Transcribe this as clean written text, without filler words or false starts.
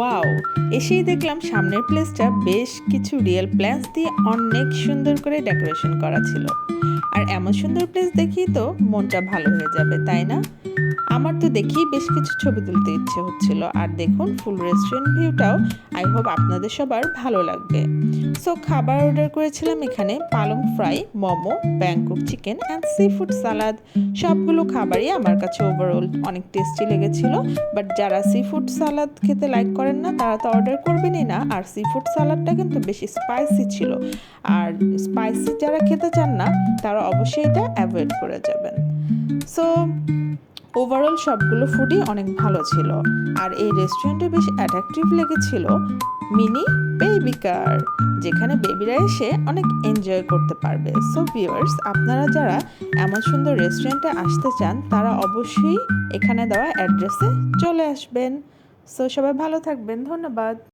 Wow, এসেই দেখলাম সামনের প্লেসটা বেশ কিছু রিয়েল প্ল্যান্টস দিয়ে অনেক সুন্দর করে ডেকোরেশন করা ছিল। আর এমন সুন্দর প্লেস দেখি তো মনটা ভালো হয়ে যাবে, তাই না? আমার তো দেখেই বেশ কিছু ছবি তুলতে ইচ্ছে হচ্ছিল। আর দেখুন ফুল রেস্টুরেন্ট ভিউটাও আই হোপ আপনাদের সবার ভালো লাগবে। সো খাবার অর্ডার করেছিলাম এখানে পালং fry, momo, Bangkok chicken and seafood salad. সবগুলো খাবারই আমার কাছে ওভারঅল অনেক টেস্টি লেগেছিল। বাট যারা সি ফুড সালাদ খেতে লাইক করেন না তারা তো অর্ডার করবেনই না। আর সি ফুড সালাদটা কিন্তু বেশি স্পাইসি ছিল। আর স্পাইসি যারা খেতে চান না তারা অবশ্যই এটা অ্যাভয়েড করে যাবেন। সো ওভারঅল সবগুলো ফুডই অনেক ভালো ছিল। আর এই রেস্টুরেন্টে বেশ অ্যাট্রাকটিভ লেগেছিল মিনি বেবি কার, যেখানে বেবিরা এসে অনেক এনজয় করতে পারবে। সো ভিউয়ার্স, আপনারা যারা এমন সুন্দর রেস্টুরেন্টে আসতে চান তারা অবশ্যই এখানে দেওয়া অ্যাড্রেসে চলে আসবেন। সো সবাই ভালো থাকবেন, ধন্যবাদ।